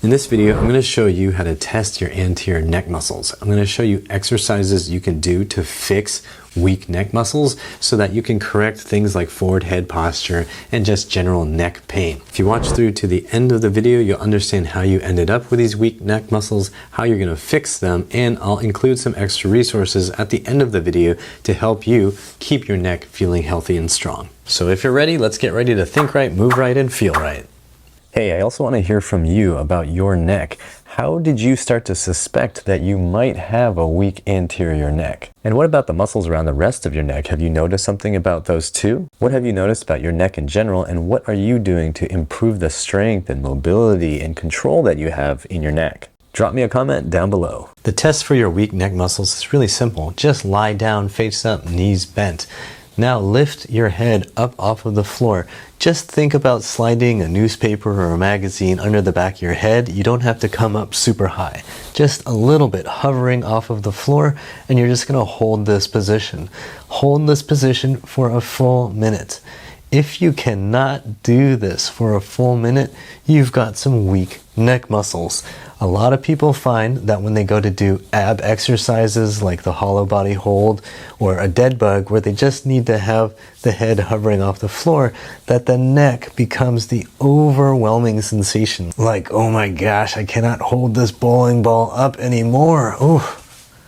In this video, I'm going to show you how to test your anterior neck muscles. I'm going to show you exercises you can do to fix weak neck muscles so that you can correct things like forward head posture and just general neck pain. If you watch through to the end of the video, you'll understand how you ended up with these weak neck muscles, how you're going to fix them, and I'll include some extra resources at the end of the video to help you keep your neck feeling healthy and strong. So if you're ready, let's get ready to think right, move right, and feel right. Hey, I also want to hear from you about your neck. How did you start to suspect that you might have a weak anterior neck? And what about the muscles around the rest of your neck? Have you noticed something about those too? What have you noticed about your neck in general, and what are you doing to improve the strength and mobility and control that you have in your neck? Drop me a comment down below. The test for your weak neck muscles is really simple. Just lie down, face up, knees bent. Now lift your head up off of the floor. Just think about sliding a newspaper or a magazine under the back of your head. You don't have to come up super high. Just a little bit hovering off of the floor, and you're just going to hold this position. Hold this position for a full minute. If you cannot do this for a full minute, you've got some weak neck muscles. A lot of people find that when they go to do ab exercises like the hollow body hold or a dead bug, where they just need to have the head hovering off the floor, that the neck becomes the overwhelming sensation. Like, oh my gosh, I cannot hold this bowling ball up anymore. Ooh.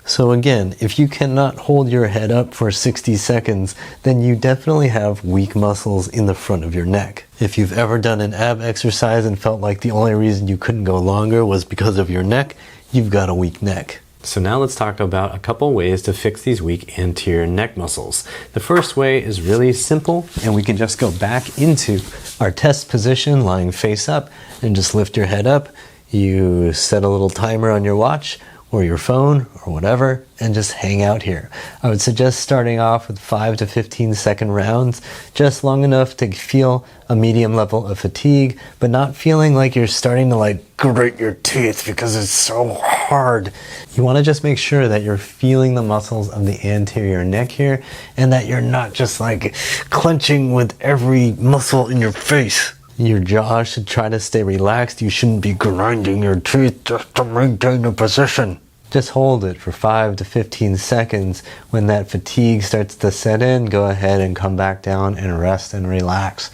So again, if you cannot hold your head up for 60 seconds, then you definitely have weak muscles in the front of your neck. If you've ever done an ab exercise and felt like the only reason you couldn't go longer was because of your neck, you've got a weak neck. So now let's talk about a couple ways to fix these weak anterior neck muscles. The first way is really simple, and we can just go back into our test position, lying face up, and just lift your head up. You set a little timer on your watch or your phone or whatever, and just hang out here. I would suggest starting off with 5 to 15 second rounds, just long enough to feel a medium level of fatigue, but not feeling like you're starting to like grate your teeth because it's so hard. You want to just make sure that you're feeling the muscles of the anterior neck here, and that you're not just like clenching with every muscle in your face. Your jaw should try to stay relaxed. You shouldn't be grinding your teeth just to maintain the position. Just hold it for 5 to 15 seconds. When that fatigue starts to set in, go ahead and come back down and rest and relax.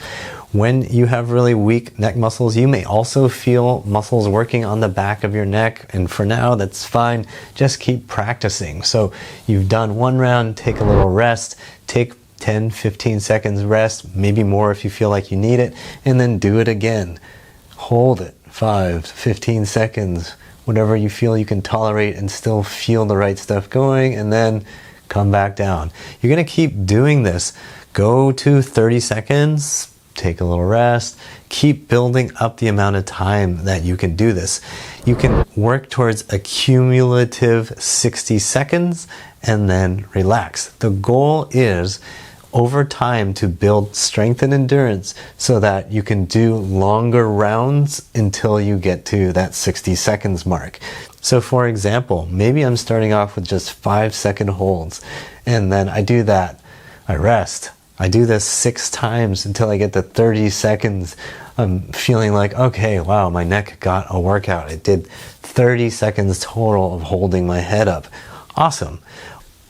When you have really weak neck muscles, you may also feel muscles working on the back of your neck, and for now that's fine. Just keep practicing. So you've done one round, take a little rest, take 10-15 seconds rest, maybe more if you feel like you need it, and then do it again. Hold it 5 to 15 seconds, whatever you feel you can tolerate and still feel the right stuff going, and then come back down. You're going to keep doing this. Go to 30 seconds, take a little rest, keep building up the amount of time that you can do this. You can work towards a cumulative 60 seconds and then relax. The goal is over time to build strength and endurance so that you can do longer rounds until you get to that 60 seconds mark. So for example, maybe I'm starting off with just 5-second holds, and then I do that, I rest. I do this 6 times until I get to 30 seconds. I'm feeling like, okay, wow, my neck got a workout. It did 30 seconds total of holding my head up. Awesome.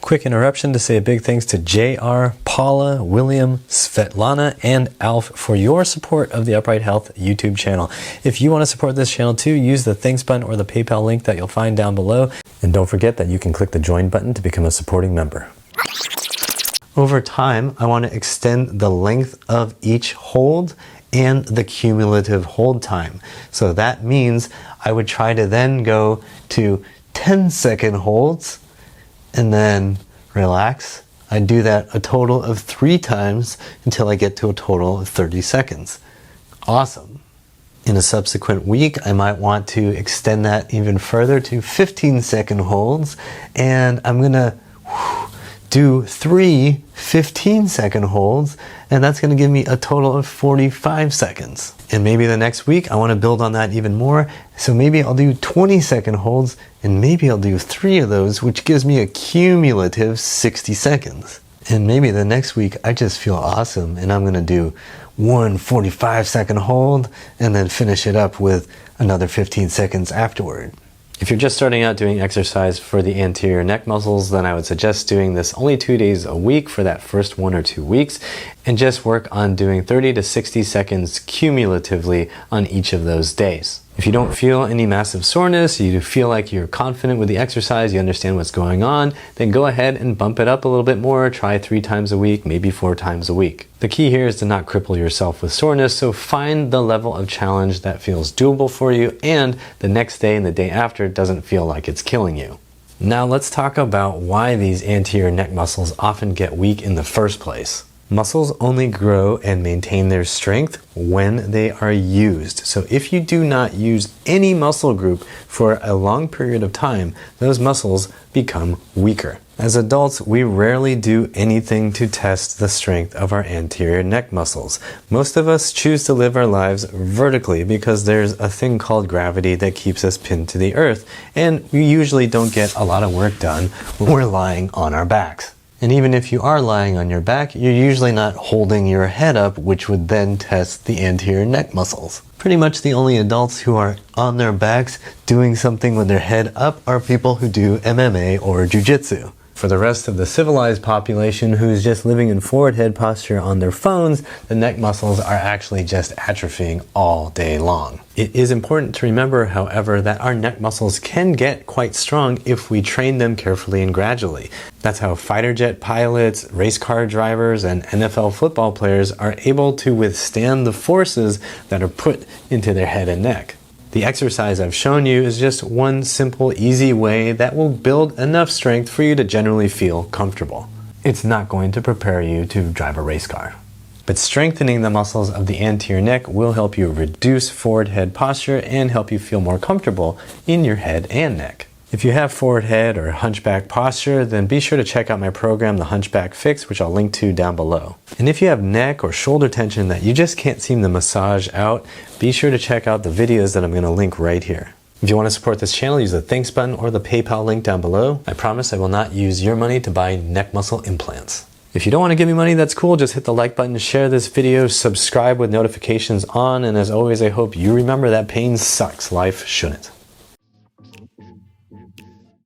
Quick interruption to say a big thanks to JR, Paula, William, Svetlana, and Alf for your support of the Upright Health YouTube channel. If you want to support this channel too, use the thanks button or the PayPal link that you'll find down below. And don't forget that you can click the join button to become a supporting member. Over time, I want to extend the length of each hold and the cumulative hold time. So that means I would try to then go to 10-second holds and then relax. I do that a total of 3 times until I get to a total of 30 seconds. Awesome. In a subsequent week, I might want to extend that even further to 15-second holds, and I'm gonna do 3 15-second holds, and that's going to give me a total of 45 seconds. And maybe the next week I want to build on that even more, so maybe I'll do 20-second holds, and maybe I'll do 3 of those, which gives me a cumulative 60 seconds. And maybe the next week I just feel awesome and I'm gonna do one 45-second hold and then finish it up with another 15 seconds afterward. If you're just starting out doing exercise for the anterior neck muscles, then I would suggest doing this only 2 days a week for that first 1 or 2 weeks, and just work on doing 30 to 60 seconds cumulatively on each of those days. If you don't feel any massive soreness, you feel like you're confident with the exercise, you understand what's going on, then go ahead and bump it up a little bit more, try 3 times a week, maybe 4 times a week. The key here is to not cripple yourself with soreness, so find the level of challenge that feels doable for you and the next day and the day after doesn't feel like it's killing you. Now let's talk about why these anterior neck muscles often get weak in the first place. Muscles only grow and maintain their strength when they are used. So if you do not use any muscle group for a long period of time, those muscles become weaker. As adults, we rarely do anything to test the strength of our anterior neck muscles. Most of us choose to live our lives vertically because there's a thing called gravity that keeps us pinned to the earth, and we usually don't get a lot of work done when we're lying on our backs. And even if you are lying on your back, you're usually not holding your head up, which would then test the anterior neck muscles. Pretty much the only adults who are on their backs doing something with their head up are people who do MMA or jiu-jitsu. For the rest of the civilized population who's just living in forward head posture on their phones, the neck muscles are actually just atrophying all day long. It is important to remember, however, that our neck muscles can get quite strong if we train them carefully and gradually. That's how fighter jet pilots, race car drivers, and NFL football players are able to withstand the forces that are put into their head and neck. The exercise I've shown you is just one simple, easy way that will build enough strength for you to generally feel comfortable. It's not going to prepare you to drive a race car. But strengthening the muscles of the anterior neck will help you reduce forward head posture and help you feel more comfortable in your head and neck. If you have forward head or hunchback posture, then be sure to check out my program, The Hunchback Fix, which I'll link to down below. And if you have neck or shoulder tension that you just can't seem to massage out, be sure to check out the videos that I'm going to link right here. If you want to support this channel, use the thanks button or the PayPal link down below. I promise I will not use your money to buy neck muscle implants. If you don't want to give me money, that's cool. Just hit the like button, share this video, subscribe with notifications on, and as always, I hope you remember that pain sucks. Life shouldn't.